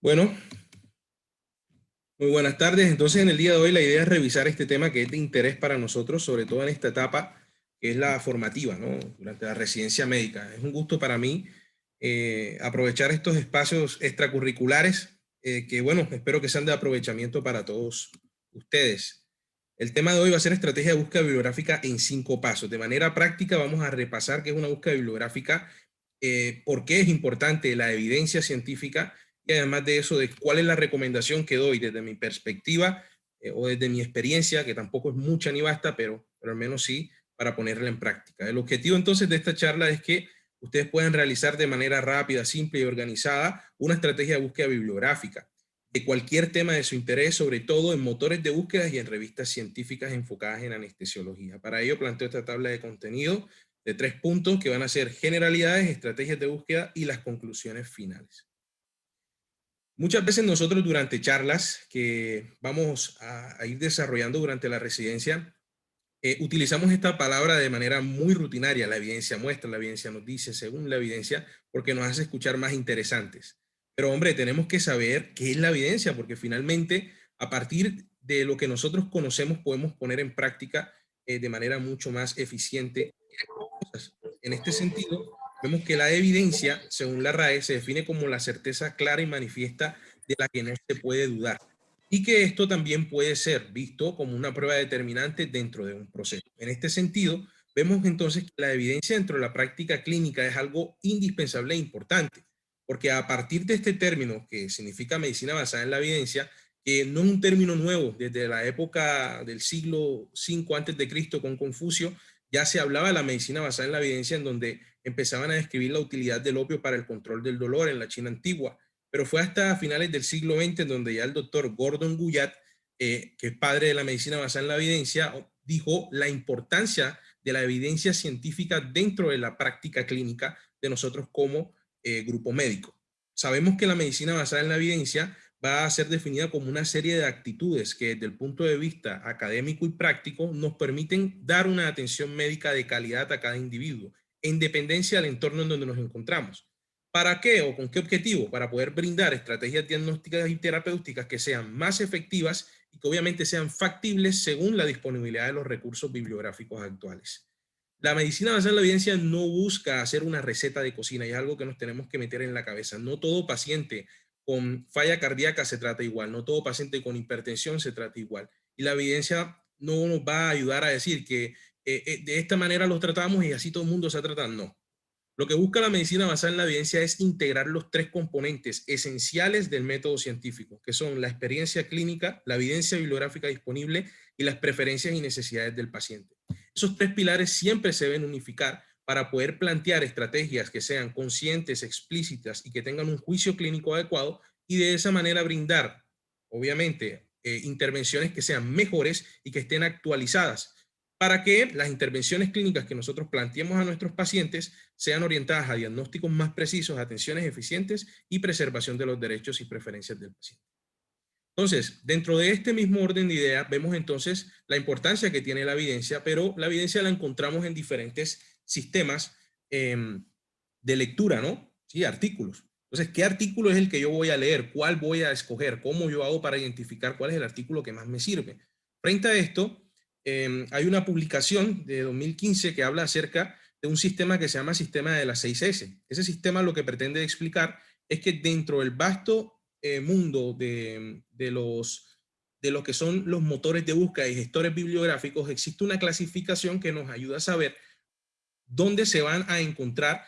Bueno, muy buenas tardes. Entonces, en el día de hoy la idea es revisar este tema que es de interés para nosotros, sobre todo en esta etapa que es la formativa, ¿no? Durante la residencia médica. Es un gusto para mí aprovechar estos espacios extracurriculares que, bueno, espero que sean de aprovechamiento para todos ustedes. El tema de hoy va a ser estrategia de búsqueda bibliográfica en 5 pasos. De manera práctica vamos a repasar qué es una búsqueda bibliográfica, por qué es importante la evidencia científica y además de eso, de cuál es la recomendación que doy desde mi perspectiva o desde mi experiencia, que tampoco es mucha ni basta, pero al menos sí, para ponerla en práctica. El objetivo entonces de esta charla es que ustedes puedan realizar de manera rápida, simple y organizada una estrategia de búsqueda bibliográfica de cualquier tema de su interés, sobre todo en motores de búsqueda y en revistas científicas enfocadas en anestesiología. Para ello planteo esta tabla de contenido de 3 puntos que van a ser generalidades, estrategias de búsqueda y las conclusiones finales. Muchas veces nosotros durante charlas que vamos a ir desarrollando durante la residencia, utilizamos esta palabra de manera muy rutinaria. La evidencia muestra, la evidencia nos dice, según la evidencia, porque nos hace escuchar más interesantes. Pero hombre, tenemos que saber qué es la evidencia, porque finalmente a partir de lo que nosotros conocemos podemos poner en práctica de manera mucho más eficiente cosas. En este sentido, vemos que la evidencia, según la RAE, se define como la certeza clara y manifiesta de la que no se puede dudar, y que esto también puede ser visto como una prueba determinante dentro de un proceso. En este sentido, vemos entonces que la evidencia dentro de la práctica clínica es algo indispensable e importante, porque a partir de este término, que significa medicina basada en la evidencia, que no es un término nuevo, desde la época del siglo V antes de Cristo con Confucio, ya se hablaba de la medicina basada en la evidencia, en donde empezaban a describir la utilidad del opio para el control del dolor en la China antigua. Pero fue hasta finales del siglo XX en donde ya el doctor Gordon Guyat, que es padre de la medicina basada en la evidencia, dijo la importancia de la evidencia científica dentro de la práctica clínica de nosotros como grupo médico. Sabemos que la medicina basada en la evidencia va a ser definida como una serie de actitudes que desde el punto de vista académico y práctico nos permiten dar una atención médica de calidad a cada individuo, en dependencia del entorno en donde nos encontramos. ¿Para qué o con qué objetivo? Para poder brindar estrategias diagnósticas y terapéuticas que sean más efectivas y que obviamente sean factibles según la disponibilidad de los recursos bibliográficos actuales. La medicina basada en la evidencia no busca hacer una receta de cocina y es algo que nos tenemos que meter en la cabeza. No todo paciente con falla cardíaca se trata igual, no todo paciente con hipertensión se trata igual. Y la evidencia no nos va a ayudar a decir que de esta manera los tratamos y así todo el mundo se trata. No. Lo que busca la medicina basada en la evidencia es integrar los 3 componentes esenciales del método científico, que son la experiencia clínica, la evidencia bibliográfica disponible y las preferencias y necesidades del paciente. Esos 3 pilares siempre se deben unificar para poder plantear estrategias que sean conscientes, explícitas y que tengan un juicio clínico adecuado y de esa manera brindar, obviamente, intervenciones que sean mejores y que estén actualizadas para que las intervenciones clínicas que nosotros planteemos a nuestros pacientes sean orientadas a diagnósticos más precisos, atenciones eficientes y preservación de los derechos y preferencias del paciente. Entonces, dentro de este mismo orden de ideas, vemos entonces la importancia que tiene la evidencia, pero la evidencia la encontramos en diferentes sistemas de lectura, ¿no? Sí, artículos. Entonces, ¿qué artículo es el que yo voy a leer? ¿Cuál voy a escoger? ¿Cómo yo hago para identificar cuál es el artículo que más me sirve? Frente a esto, hay una publicación de 2015 que habla acerca de un sistema que se llama sistema de las 6S. Ese sistema lo que pretende explicar es que dentro del vasto mundo de lo que son los motores de búsqueda y gestores bibliográficos, existe una clasificación que nos ayuda a saber dónde se van a encontrar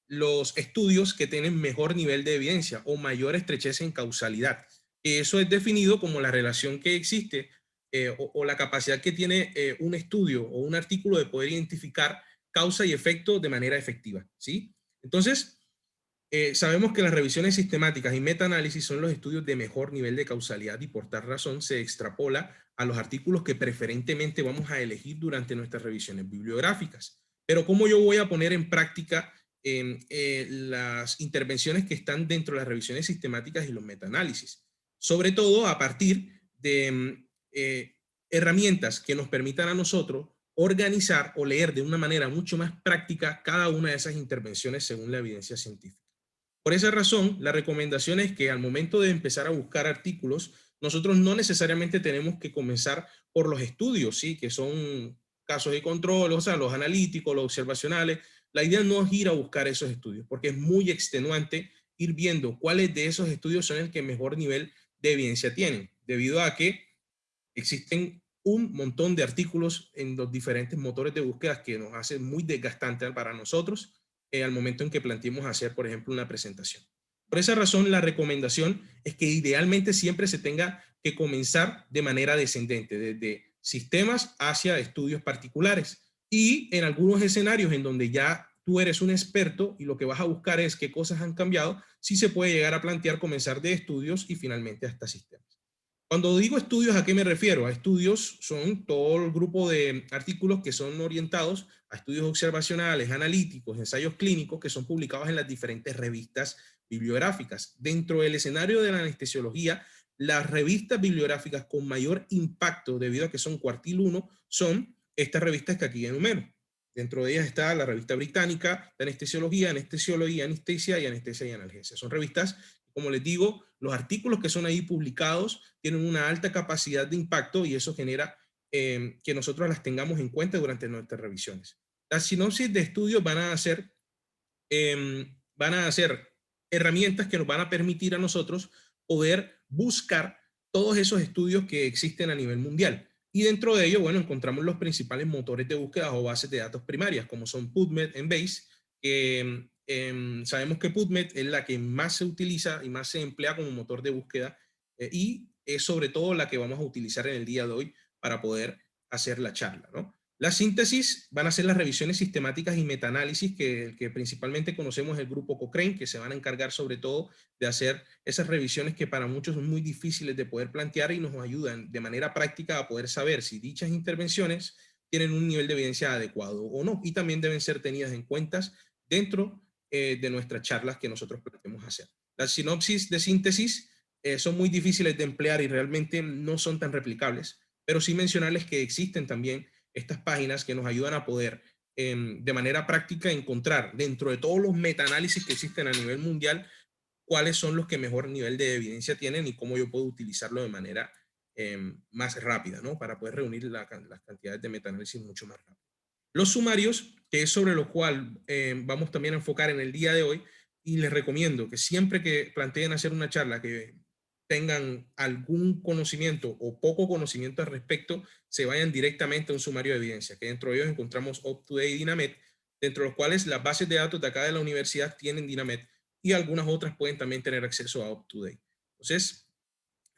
los estudios que tienen mejor nivel de evidencia o mayor estrechez en causalidad. Eso es definido como la relación que existe o la capacidad que tiene un estudio o un artículo de poder identificar causa y efecto de manera efectiva, ¿sí? Entonces, sabemos que las revisiones sistemáticas y metaanálisis son los estudios de mejor nivel de causalidad y por tal razón se extrapola a los artículos que preferentemente vamos a elegir durante nuestras revisiones bibliográficas. Pero ¿cómo yo voy a poner en práctica las intervenciones que están dentro de las revisiones sistemáticas y los metaanálisis? Sobre todo a partir de herramientas que nos permitan a nosotros organizar o leer de una manera mucho más práctica cada una de esas intervenciones según la evidencia científica. Por esa razón, la recomendación es que al momento de empezar a buscar artículos, nosotros no necesariamente tenemos que comenzar por los estudios, ¿sí? Que son casos de control, o sea, los analíticos, los observacionales. La idea no es ir a buscar esos estudios, porque es muy extenuante ir viendo cuáles de esos estudios son el que mejor nivel de evidencia tienen, debido a que existen un montón de artículos en los diferentes motores de búsqueda que nos hace muy desgastante para nosotros al momento en que planteemos hacer, por ejemplo, una presentación. Por esa razón, la recomendación es que idealmente siempre se tenga que comenzar de manera descendente, desde sistemas hacia estudios particulares. Y en algunos escenarios en donde ya tú eres un experto y lo que vas a buscar es qué cosas han cambiado, sí se puede llegar a plantear comenzar de estudios y finalmente hasta sistemas. Cuando digo estudios, ¿a qué me refiero? A estudios son todo el grupo de artículos que son orientados a estudios observacionales, analíticos, ensayos clínicos que son publicados en las diferentes revistas bibliográficas. Dentro del escenario de la anestesiología, las revistas bibliográficas con mayor impacto, debido a que son cuartil 1, son estas revistas que aquí enumero. Dentro de ellas está la revista británica de anestesiología, anestesiología, anestesia y analgesia. Son revistas, como les digo, los artículos que son ahí publicados tienen una alta capacidad de impacto y eso genera que nosotros las tengamos en cuenta durante nuestras revisiones. Las sinopsis de estudios van a ser herramientas que nos van a permitir a nosotros poder buscar todos esos estudios que existen a nivel mundial. Y dentro de ello, bueno, encontramos los principales motores de búsqueda o bases de datos primarias, como son PubMed, Embase, que sabemos que PubMed es la que más se utiliza y más se emplea como motor de búsqueda y es sobre todo la que vamos a utilizar en el día de hoy para poder hacer la charla, ¿no? La síntesis van a ser las revisiones sistemáticas y metaanálisis que principalmente conocemos el grupo Cochrane, que se van a encargar sobre todo de hacer esas revisiones que para muchos son muy difíciles de poder plantear y nos ayudan de manera práctica a poder saber si dichas intervenciones tienen un nivel de evidencia adecuado o no, y también deben ser tenidas en cuenta dentro de nuestras charlas que nosotros planteamos hacer. Las sinopsis de síntesis son muy difíciles de emplear y realmente no son tan replicables, pero sí mencionarles que existen también estas páginas que nos ayudan a poder de manera práctica encontrar dentro de todos los metaanálisis que existen a nivel mundial cuáles son los que mejor nivel de evidencia tienen y cómo yo puedo utilizarlo de manera más rápida, ¿no? Para poder reunir las cantidades de metaanálisis mucho más rápido. Los sumarios, que es sobre lo cual vamos también a enfocar en el día de hoy, y les recomiendo que siempre que planteen hacer una charla que tengan algún conocimiento o poco conocimiento al respecto, se vayan directamente a un sumario de evidencia, que dentro de ellos encontramos UpToDate y Dynamed, dentro de los cuales las bases de datos de acá de la universidad tienen Dynamed y algunas otras pueden también tener acceso a UpToDate. Entonces,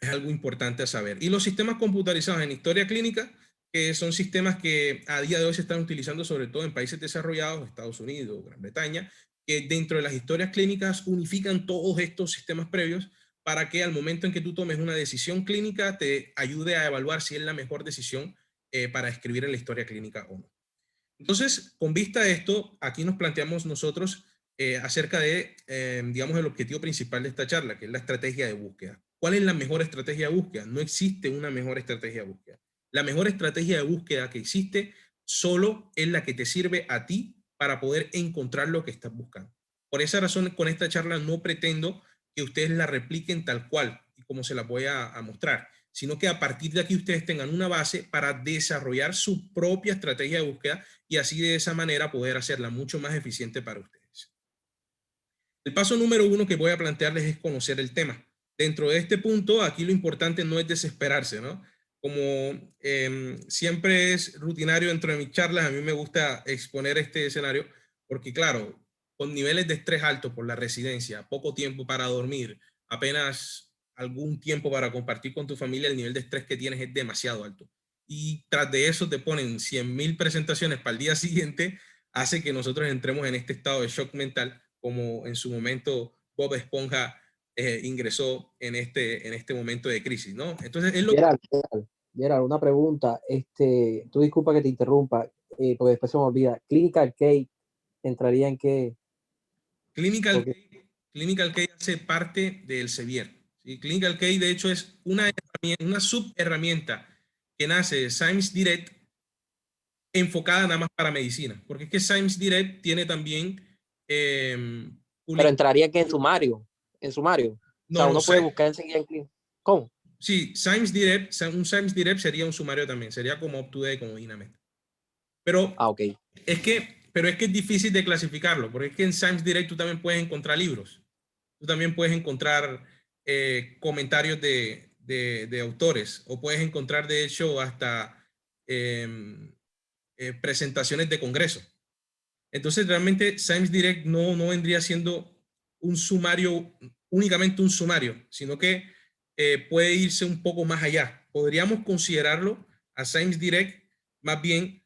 es algo importante a saber. Y los sistemas computarizados en historia clínica, que son sistemas que a día de hoy se están utilizando sobre todo en países desarrollados, Estados Unidos, Gran Bretaña, que dentro de las historias clínicas unifican todos estos sistemas previos para que al momento en que tú tomes una decisión clínica te ayude a evaluar si es la mejor decisión para escribir en la historia clínica o no. Entonces, con vista a esto, aquí nos planteamos nosotros acerca de, digamos, el objetivo principal de esta charla, que es la estrategia de búsqueda. ¿Cuál es la mejor estrategia de búsqueda? No existe una mejor estrategia de búsqueda. La mejor estrategia de búsqueda que existe solo es la que te sirve a ti para poder encontrar lo que estás buscando. Por esa razón, con esta charla no pretendo que ustedes la repliquen tal cual y como se la voy a mostrar, sino que a partir de aquí ustedes tengan una base para desarrollar su propia estrategia de búsqueda y así de esa manera poder hacerla mucho más eficiente para ustedes. El paso número 1 que voy a plantearles es conocer el tema. Dentro de este punto, aquí lo importante no es desesperarse, ¿no? Como siempre es rutinario dentro de mis charlas, a mí me gusta exponer este escenario porque, claro, con niveles de estrés alto por la residencia, poco tiempo para dormir, apenas algún tiempo para compartir con tu familia, el nivel de estrés que tienes es demasiado alto. Y tras de eso te ponen 100.000 presentaciones para el día siguiente, hace que nosotros entremos en este estado de shock mental, como en su momento Bob Esponja ingresó en este momento de crisis, ¿no? Entonces, es lo que... Gerald, una pregunta. Tú disculpa que te interrumpa, porque después se me olvida. Clinical Case entraría en qué. Clinical Case hace parte del Sevier. ¿Sí? Clinical Case, de hecho, es una subherramienta que nace de Science Direct enfocada nada más para medicina. Porque es que Science Direct tiene también Pero entraría que en sumario. En sumario. O sea, No, no uno puede sé. buscar enseguida en clínica. ¿Cómo? Sí, Science Direct, un Science Direct sería un sumario también, sería como UpToDate, como Dynamed. Pero Ah, ok. pero es que es difícil de clasificarlo, porque es que en Science Direct tú también puedes encontrar libros, tú también puedes encontrar comentarios de autores, o puedes encontrar de hecho hasta presentaciones de congreso. Entonces realmente Science Direct no vendría siendo un sumario, únicamente un sumario, sino que puede irse un poco más allá. Podríamos considerarlo a Science Direct más bien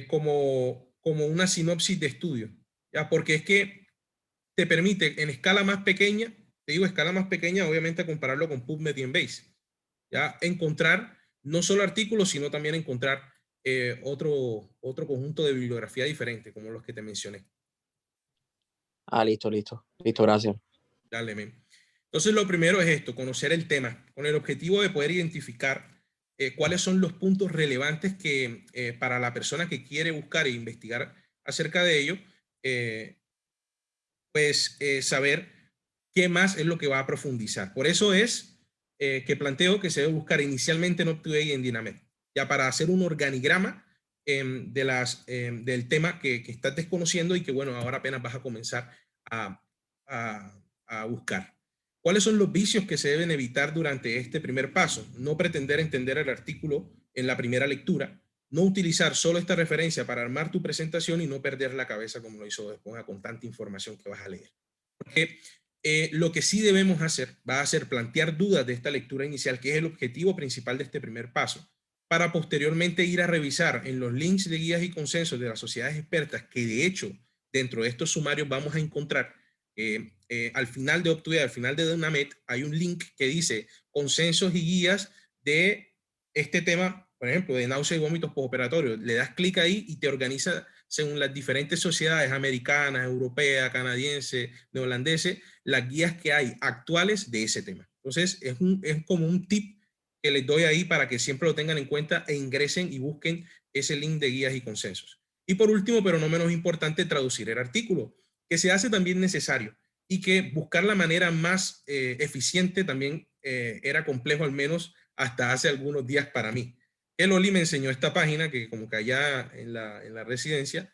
como una sinopsis de estudio, ¿ya? Porque es que te permite en escala más pequeña, te digo escala más pequeña, obviamente compararlo con PubMed y Embase, ¿ya? Encontrar no solo artículos, sino también encontrar otro conjunto de bibliografía diferente, como los que te mencioné. Ah, listo, listo. Listo, gracias. Dale, men. Entonces, lo primero es esto, conocer el tema, con el objetivo de poder identificar cuáles son los puntos relevantes que para la persona que quiere buscar e investigar acerca de ello, pues saber qué más es lo que va a profundizar. Por eso es que planteo que se debe buscar inicialmente en UpToDate y en Dynamed, ya para hacer un organigrama del tema que estás desconociendo y que, bueno, ahora apenas vas a comenzar a, a buscar. ¿Cuáles son los vicios que se deben evitar durante este primer paso? No pretender entender el artículo en la primera lectura, no utilizar solo esta referencia para armar tu presentación y no perder la cabeza como lo hizo Esponja con tanta información que vas a leer. Porque lo que sí debemos hacer va a ser plantear dudas de esta lectura inicial, que es el objetivo principal de este primer paso, para posteriormente ir a revisar en los links de guías y consensos de las sociedades expertas, que de hecho dentro de estos sumarios vamos a encontrar al final de UpToDate, al final de Dynamed, hay un link que dice consensos y guías de este tema, por ejemplo, de náusea y vómitos postoperatorios. Le das clic ahí y te organiza según las diferentes sociedades americanas, europeas, canadienses, neozelandeses, las guías que hay actuales de ese tema. Entonces, es como un tip que les doy ahí para que siempre lo tengan en cuenta e ingresen y busquen ese link de guías y consensos. Y por último, pero no menos importante, traducir el artículo, que se hace también necesario y que buscar la manera más eficiente también era complejo, al menos hasta hace algunos días para mí. El Oli me enseñó esta página que como que allá en la residencia,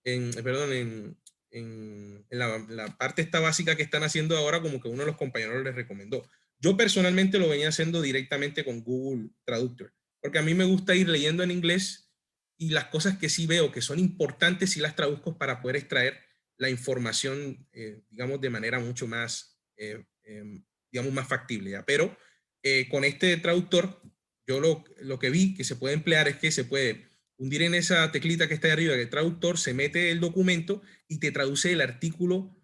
perdón, en la parte esta básica que están haciendo ahora, como que uno de los compañeros les recomendó. Yo personalmente lo venía haciendo directamente con Google Traductor, porque a mí me gusta ir leyendo en inglés y las cosas que sí veo que son importantes sí las traduzco para poder extraer la información, digamos, de manera mucho más, digamos, más factible, ¿ya? Pero con este traductor, yo lo que vi que se puede emplear es que se puede hundir en esa teclita que está ahí arriba, que el traductor, se mete el documento y te traduce el artículo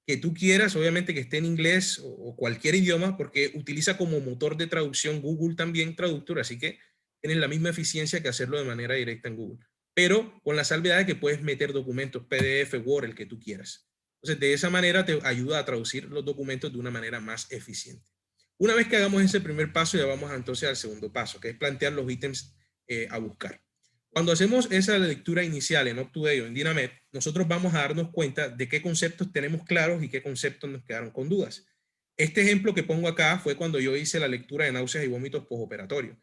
que tú quieras, obviamente que esté en inglés o cualquier idioma, porque utiliza como motor de traducción Google también Traductor, así que tienes la misma eficiencia que hacerlo de manera directa en Google, pero con la salvedad de que puedes meter documentos PDF, Word, el que tú quieras. Entonces, de esa manera te ayuda a traducir los documentos de una manera más eficiente. Una vez que hagamos ese primer paso, ya vamos entonces al segundo paso, que es plantear los ítems a buscar. Cuando hacemos esa lectura inicial en UpToDate o en Dynamed, nosotros vamos a darnos cuenta de qué conceptos tenemos claros y qué conceptos nos quedaron con dudas. Este ejemplo que pongo acá fue cuando yo hice la lectura de náuseas y vómitos postoperatorios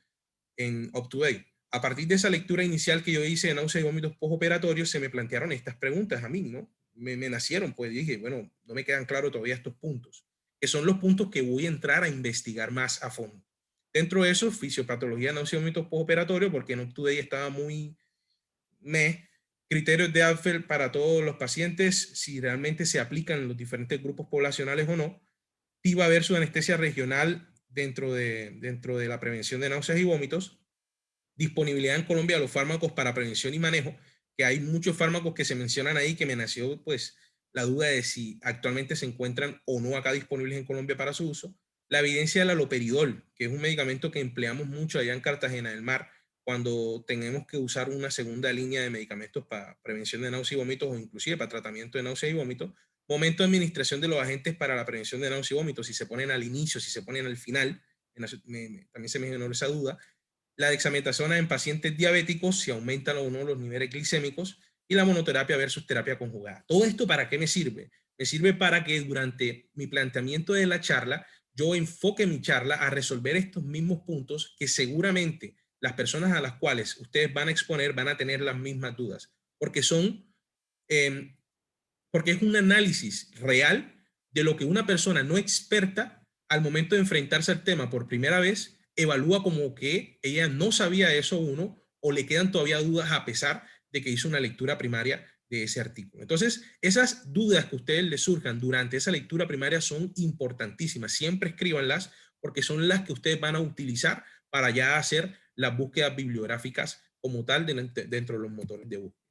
en UpToDate. A partir de esa lectura inicial que yo hice de náuseas y vómitos postoperatorios, se me plantearon estas preguntas a mí, ¿no? Me nacieron, pues dije, bueno, no me quedan claros todavía estos puntos, que son los puntos que voy a entrar a investigar más a fondo. Dentro de eso, fisiopatología, náuseas y vómitos postoperatorios, porque en UpToDate estaba muy criterios de Apfel para todos los pacientes, si realmente se aplican en los diferentes grupos poblacionales o no. TIVA a ver su anestesia regional dentro de la prevención de náuseas y vómitos. Disponibilidad en Colombia de los fármacos para prevención y manejo, que hay muchos fármacos que se mencionan ahí, que me nació pues la duda de si actualmente se encuentran o no acá disponibles en Colombia para su uso. La evidencia del aloperidol, que es un medicamento que empleamos mucho allá en Cartagena del Mar, cuando tenemos que usar una segunda línea de medicamentos para prevención de náuseas y vómitos o inclusive para tratamiento de náuseas y vómitos. Momento de administración de los agentes para la prevención de náuseas y vómitos, si se ponen al inicio, si se ponen al final, también se me generó esa duda. La dexametasona en pacientes diabéticos, si aumentan o no los niveles glicémicos, y la monoterapia versus terapia conjugada. ¿Todo esto para qué me sirve? Me sirve para que durante mi planteamiento de la charla, yo enfoque mi charla a resolver estos mismos puntos que seguramente las personas a las cuales ustedes van a exponer van a tener las mismas dudas, porque eh, porque es un análisis real de lo que una persona no experta al momento de enfrentarse al tema por primera vez evalúa como que ella no sabía eso uno o le quedan todavía dudas a pesar de que hizo una lectura primaria de ese artículo. Entonces, esas dudas que a ustedes les surjan durante esa lectura primaria son importantísimas. Siempre escríbanlas porque son las que ustedes van a utilizar para ya hacer las búsquedas bibliográficas como tal dentro de los motores de búsqueda.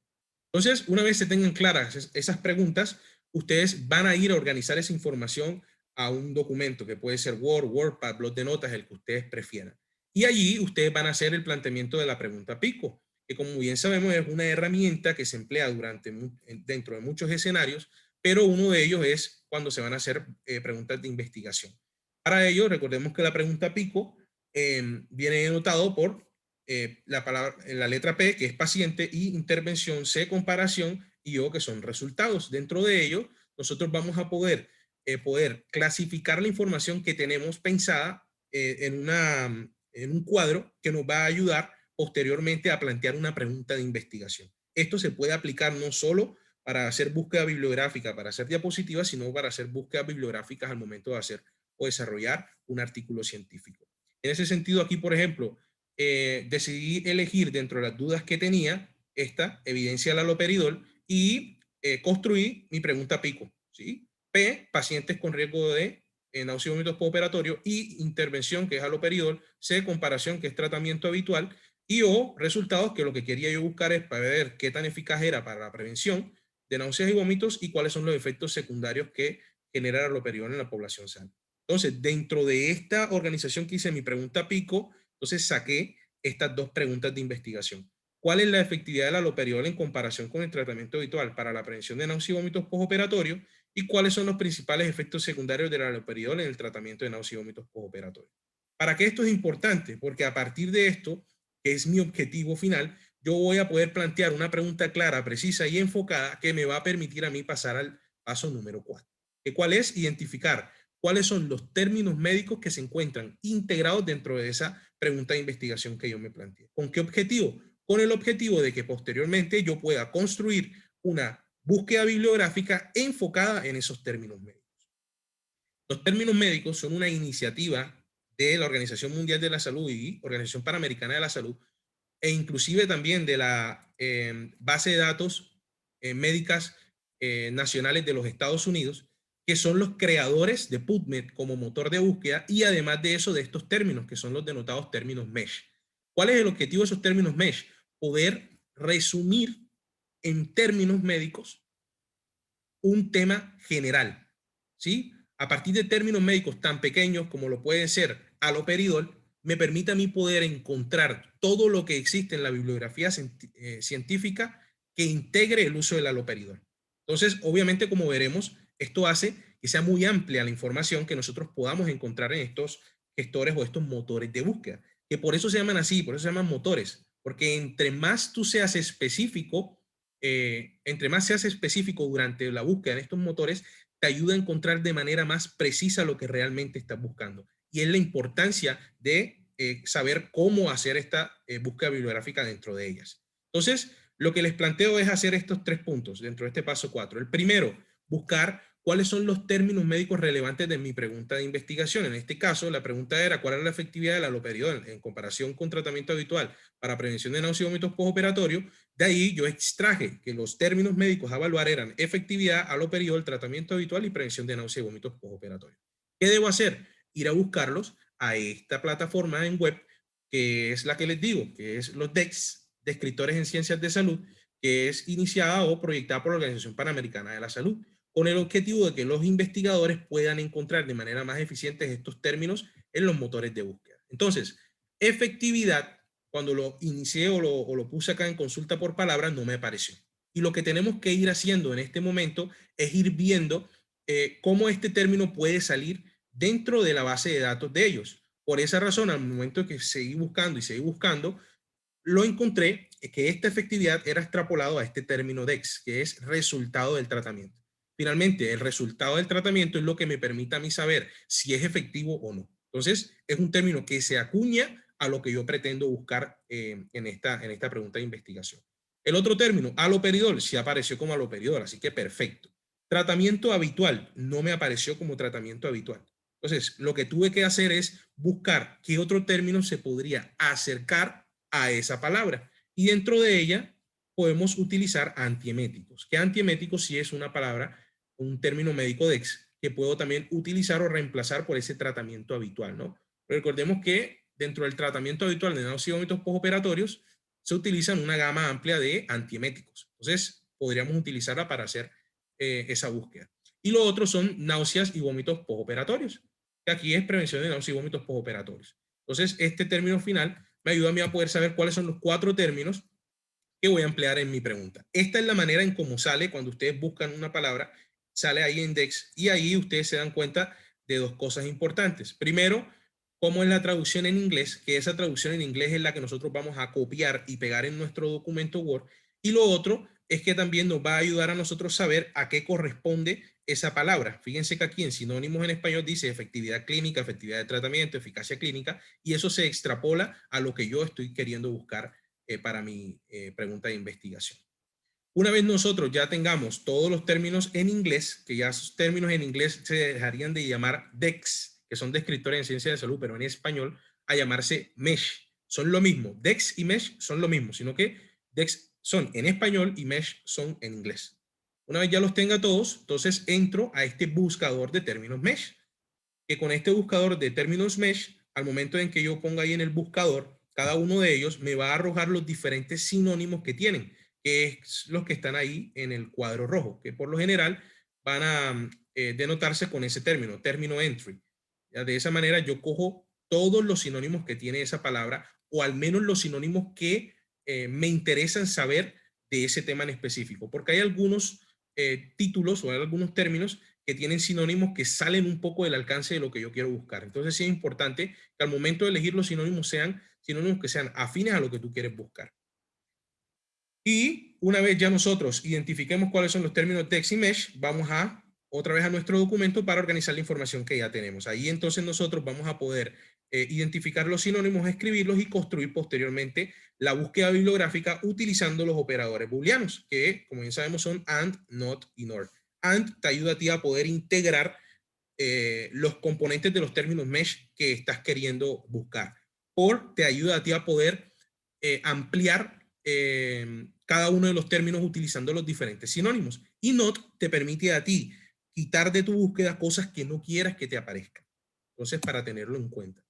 Entonces, una vez se tengan claras esas preguntas, ustedes van a ir a organizar esa información a un documento que puede ser Word, WordPad, blog de notas, el que ustedes prefieran. Y allí ustedes van a hacer el planteamiento de la pregunta pico, que como bien sabemos es una herramienta que se emplea dentro de muchos escenarios, pero uno de ellos es cuando se van a hacer preguntas de investigación. Para ello, recordemos que la pregunta pico viene denotado por la letra P, que es paciente, y intervención, C, comparación, y O, que son resultados. Dentro de ello, nosotros vamos a poder clasificar la información que tenemos pensada en un cuadro que nos va a ayudar posteriormente a plantear una pregunta de investigación. Esto se puede aplicar no solo para hacer búsqueda bibliográfica, para hacer diapositivas, sino para hacer búsquedas bibliográficas al momento de hacer o desarrollar un artículo científico. En ese sentido, aquí, por ejemplo, decidí elegir dentro de las dudas que tenía esta evidencia del haloperidol y construí mi pregunta pico, ¿sí? P, pacientes con riesgo de náusea y vómitos postoperatorio, y intervención, que es haloperidol, C, comparación, que es tratamiento habitual, y O, resultados, que lo que quería yo buscar es para ver qué tan eficaz era para la prevención de náuseas y vómitos y cuáles son los efectos secundarios que genera el haloperidol en la población sana. Entonces, dentro de esta organización que hice mi pregunta pico, entonces saqué estas dos preguntas de investigación. ¿Cuál es la efectividad del haloperidol en comparación con el tratamiento habitual para la prevención de náuseas y vómitos postoperatorios? ¿Y cuáles son los principales efectos secundarios del haloperidol en el tratamiento de náuseas y vómitos postoperatorios? ¿Para qué esto es importante? Porque a partir de esto, que es mi objetivo final, yo voy a poder plantear una pregunta clara, precisa y enfocada que me va a permitir a mí pasar al paso número 4. ¿Cuál es? Identificar cuáles son los términos médicos que se encuentran integrados dentro de esa pregunta de investigación que yo me planteé. ¿Con qué objetivo? Con el objetivo de que posteriormente yo pueda construir una búsqueda bibliográfica enfocada en esos términos médicos. Los términos médicos son una iniciativa de la Organización Mundial de la Salud y Organización Panamericana de la Salud, e inclusive también de la base de datos médicas nacionales de los Estados Unidos, que son los creadores de PubMed como motor de búsqueda, y además de eso, de estos términos, que son los denotados términos MESH. ¿Cuál es el objetivo de esos términos MESH? Poder resumir en términos médicos un tema general, ¿sí? A partir de términos médicos tan pequeños como lo puede ser haloperidol, me permite a mí poder encontrar todo lo que existe en la bibliografía científica que integre el uso del haloperidol. Entonces, obviamente, como veremos, esto hace que sea muy amplia la información que nosotros podamos encontrar en estos gestores o estos motores de búsqueda, que por eso se llaman así, por eso se llaman motores, porque entre más tú seas específico, durante la búsqueda de estos motores, te ayuda a encontrar de manera más precisa lo que realmente estás buscando. Y es la importancia de saber cómo hacer esta búsqueda bibliográfica dentro de ellas. Entonces, lo que les planteo es hacer estos 3 puntos dentro de este paso 4. El primero, buscar cuáles son los términos médicos relevantes de mi pregunta de investigación. En este caso, la pregunta era cuál es la efectividad del haloperidol en comparación con tratamiento habitual para prevención de náuseas y vómitos postoperatorios. De ahí yo extraje que los términos médicos a evaluar eran efectividad, haloperidol, tratamiento habitual y prevención de náuseas y vómitos postoperatorios. ¿Qué debo hacer? Ir a buscarlos a esta plataforma en web, que es la que les digo, que es los DEX, Descriptores en Ciencias de Salud, que es iniciada o proyectada por la Organización Panamericana de la Salud, con el objetivo de que los investigadores puedan encontrar de manera más eficiente estos términos en los motores de búsqueda. Entonces, efectividad, cuando lo inicié o lo puse acá en consulta por palabras, no me apareció. Y lo que tenemos que ir haciendo en este momento es ir viendo cómo este término puede salir dentro de la base de datos de ellos. Por esa razón, al momento que seguí buscando, lo encontré que esta efectividad era extrapolado a este término DEX, que es resultado del tratamiento. finalmente el resultado del tratamiento es lo que me permite a mí saber si es efectivo o no. Entonces, es un término que se acuña a lo que yo pretendo buscar en esta pregunta de investigación. El otro término, aloperidol, sí apareció como aloperidol, así que perfecto. Tratamiento habitual, no me apareció como tratamiento habitual. Entonces, lo que tuve que hacer es buscar qué otro término se podría acercar a esa palabra. Y dentro de ella podemos utilizar antieméticos. Que antieméticos sí es una palabra, un término médico que puedo también utilizar o reemplazar por ese tratamiento habitual, ¿no? Recordemos que dentro del tratamiento habitual de náuseas y vómitos postoperatorios se utilizan una gama amplia de antieméticos. Entonces, podríamos utilizarla para hacer esa búsqueda. Y lo otro son náuseas y vómitos postoperatorios, que aquí es prevención de náuseas y vómitos postoperatorios. Entonces, este término final me ayuda a mí a poder saber cuáles son los 4 términos que voy a emplear en mi pregunta. Esta es la manera en cómo sale cuando ustedes buscan una palabra, sale ahí en Dex y ahí ustedes se dan cuenta de 2 cosas importantes. Primero, cómo es la traducción en inglés, que esa traducción en inglés es la que nosotros vamos a copiar y pegar en nuestro documento Word. Y lo otro es que también nos va a ayudar a nosotros saber a qué corresponde esa palabra. Fíjense que aquí en sinónimos en español dice efectividad clínica, efectividad de tratamiento, eficacia clínica, y eso se extrapola a lo que yo estoy queriendo buscar para mi pregunta de investigación. Una vez nosotros ya tengamos todos los términos en inglés, que ya esos términos en inglés se dejarían de llamar DEX, que son descriptores en ciencia de salud, pero en español, a llamarse MESH. Son lo mismo, DEX y MESH son lo mismo, sino que DEX son en español y MESH son en inglés. Una vez ya los tenga todos, entonces entro a este buscador de términos MESH, que con este buscador de términos MESH, al momento en que yo ponga ahí en el buscador, cada uno de ellos me va a arrojar los diferentes sinónimos que tienen, que es los que están ahí en el cuadro rojo, que por lo general van a denotarse con ese término entry. ¿Ya? De esa manera yo cojo todos los sinónimos que tiene esa palabra, o al menos los sinónimos que me interesan saber de ese tema en específico, porque hay algunos títulos o hay algunos términos que tienen sinónimos que salen un poco del alcance de lo que yo quiero buscar. Entonces sí es importante que al momento de elegir los sinónimos sean sinónimos que sean afines a lo que tú quieres buscar. Y una vez ya nosotros identifiquemos cuáles son los términos DEX y MESH, vamos a otra vez a nuestro documento para organizar la información que ya tenemos. Ahí entonces nosotros vamos a poder identificar los sinónimos, escribirlos y construir posteriormente la búsqueda bibliográfica utilizando los operadores booleanos, que como bien sabemos son AND, NOT y NOR. AND te ayuda a ti a poder integrar los componentes de los términos MESH que estás queriendo buscar. OR te ayuda a ti a poder ampliar cada uno de los términos utilizando los diferentes sinónimos. Y NOT te permite a ti quitar de tu búsqueda cosas que no quieras que te aparezcan. Entonces, para tenerlo en cuenta.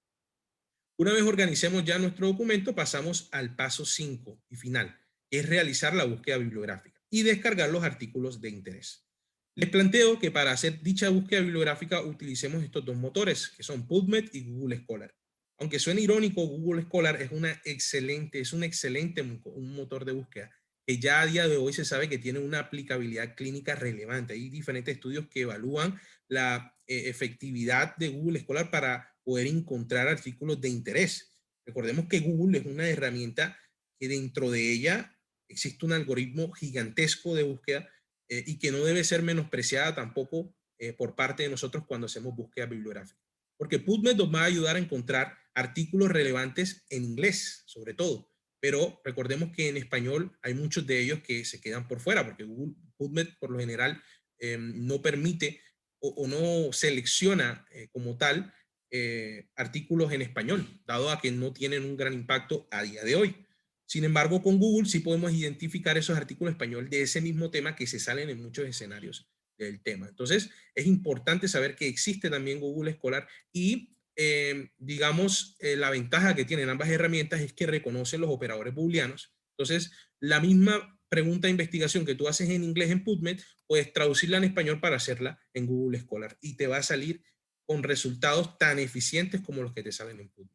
Una vez organicemos ya nuestro documento, pasamos al paso 5 y final, que es realizar la búsqueda bibliográfica y descargar los artículos de interés. Les planteo que para hacer dicha búsqueda bibliográfica utilicemos estos 2 motores, que son PubMed y Google Scholar. Aunque suene irónico, Google Scholar es un excelente motor de búsqueda, que ya a día de hoy se sabe que tiene una aplicabilidad clínica relevante. Hay diferentes estudios que evalúan la efectividad de Google Scholar para poder encontrar artículos de interés. Recordemos que Google es una herramienta que dentro de ella existe un algoritmo gigantesco de búsqueda y que no debe ser menospreciada tampoco por parte de nosotros cuando hacemos búsqueda bibliográfica. Porque PubMed nos va a ayudar a encontrar artículos relevantes en inglés, sobre todo. Pero recordemos que en español hay muchos de ellos que se quedan por fuera, porque Google PubMed por lo general no permite o no selecciona como tal artículos en español, dado a que no tienen un gran impacto a día de hoy. Sin embargo, con Google sí podemos identificar esos artículos en español de ese mismo tema que se salen en muchos escenarios del tema. Entonces, es importante saber que existe también Google Scholar y, digamos, la ventaja que tienen ambas herramientas es que reconocen los operadores booleanos. Entonces, la misma pregunta de investigación que tú haces en inglés en PubMed, puedes traducirla en español para hacerla en Google Scholar y te va a salir con resultados tan eficientes como los que te salen en PubMed.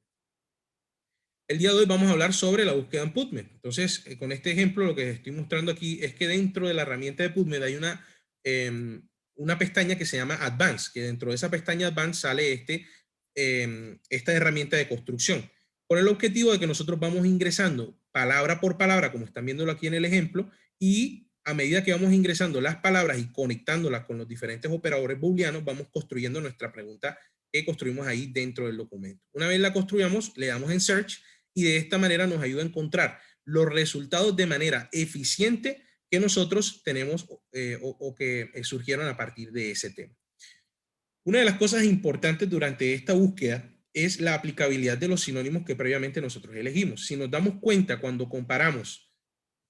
El día de hoy vamos a hablar sobre la búsqueda en PubMed. Entonces, con este ejemplo, lo que estoy mostrando aquí es que dentro de la herramienta de PubMed hay una pestaña que se llama Advanced, que dentro de esa pestaña Advanced sale esta herramienta de construcción, con el objetivo de que nosotros vamos ingresando palabra por palabra, como están viéndolo aquí en el ejemplo, y a medida que vamos ingresando las palabras y conectándolas con los diferentes operadores booleanos, vamos construyendo nuestra pregunta que construimos ahí dentro del documento. Una vez la construyamos, le damos en Search y de esta manera nos ayuda a encontrar los resultados de manera eficiente que nosotros tenemos o que surgieron a partir de ese tema. Una de las cosas importantes durante esta búsqueda es la aplicabilidad de los sinónimos que previamente nosotros elegimos. Si nos damos cuenta cuando comparamos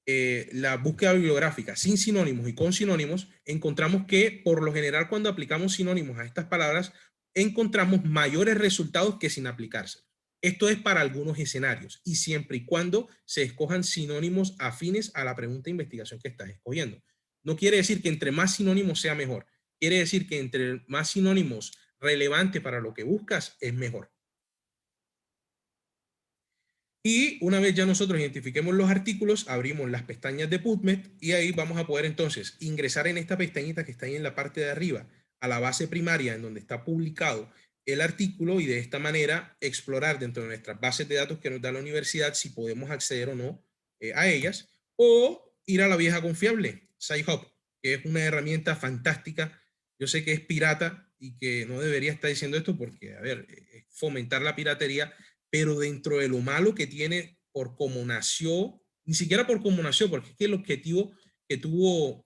la búsqueda bibliográfica sin sinónimos y con sinónimos, encontramos que por lo general cuando aplicamos sinónimos a estas palabras, encontramos mayores resultados que sin aplicarse. Esto es para algunos escenarios y siempre y cuando se escojan sinónimos afines a la pregunta de investigación que estás escogiendo. No quiere decir que entre más sinónimos sea mejor. Quiere decir que entre más sinónimos relevante para lo que buscas es mejor. Y una vez ya nosotros identifiquemos los artículos, abrimos las pestañas de PubMed y ahí vamos a poder entonces ingresar en esta pestañita que está ahí en la parte de arriba a la base primaria en donde está publicado el artículo y de esta manera explorar dentro de nuestras bases de datos que nos da la universidad si podemos acceder o no a ellas, o ir a la vieja confiable, Sci-Hub, que es una herramienta fantástica. Yo sé que es pirata y que no debería estar diciendo esto porque, a ver, fomentar la piratería, pero dentro de lo malo que tiene por cómo nació, ni siquiera por cómo nació, porque es que el objetivo que tuvo,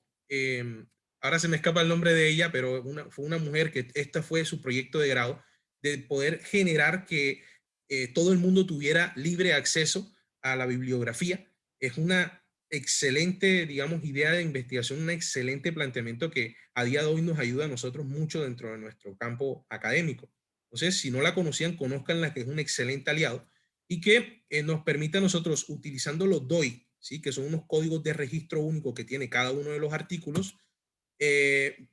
ahora se me escapa el nombre de ella, pero fue una mujer que esta fue su proyecto de grado, de poder generar que todo el mundo tuviera libre acceso a la bibliografía. Es una excelente, digamos, idea de investigación, un excelente planteamiento que a día de hoy nos ayuda a nosotros mucho dentro de nuestro campo académico. Entonces, si no la conocían, conozcanla, que es un excelente aliado y que nos permite a nosotros, utilizando los DOI, ¿sí? Que son unos códigos de registro único que tiene cada uno de los artículos,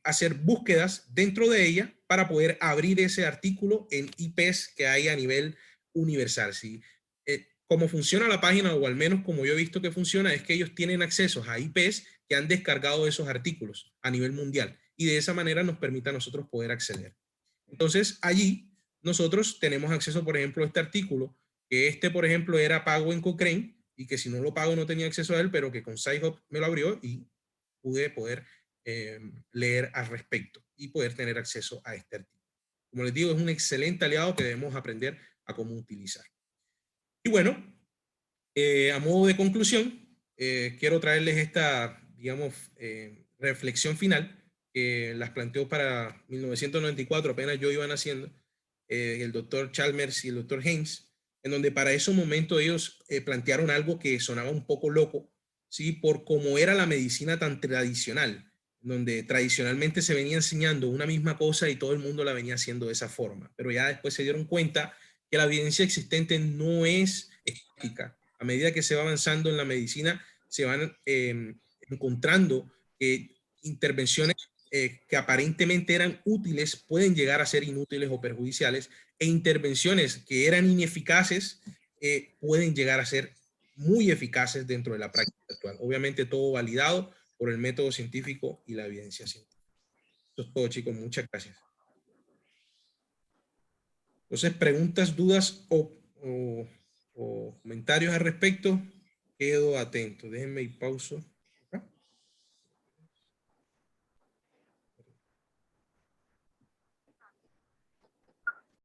hacer búsquedas dentro de ella para poder abrir ese artículo en IPs que hay a nivel universal. ¿Sí? Cómo funciona la página, o al menos como yo he visto que funciona, es que ellos tienen acceso a IPs que han descargado esos artículos a nivel mundial y de esa manera nos permite a nosotros poder acceder. Entonces, allí nosotros tenemos acceso, por ejemplo, a este artículo, que por ejemplo, era pago en Cochrane y que si no lo pago no tenía acceso a él, pero que con Sci-Hub me lo abrió y pude poder leer al respecto y poder tener acceso a este artículo. Como les digo, es un excelente aliado que debemos aprender a cómo utilizar. Y bueno, a modo de conclusión, quiero traerles esta, digamos, reflexión final que las planteó para 1994, apenas yo iba naciendo, el doctor Chalmers y el doctor Haynes, en donde para ese momento ellos plantearon algo que sonaba un poco loco, ¿sí? Por cómo era la medicina tan tradicional, donde tradicionalmente se venía enseñando una misma cosa y todo el mundo la venía haciendo de esa forma, pero ya después se dieron cuenta que la evidencia existente no es estática. A medida que se va avanzando en la medicina, se van encontrando que intervenciones que aparentemente eran útiles pueden llegar a ser inútiles o perjudiciales, e intervenciones que eran ineficaces pueden llegar a ser muy eficaces dentro de la práctica actual. Obviamente todo validado por el método científico y la evidencia científica. Eso es todo, chicos. Muchas gracias. Entonces, preguntas, dudas o comentarios al respecto, quedo atento. Déjenme ir pauso.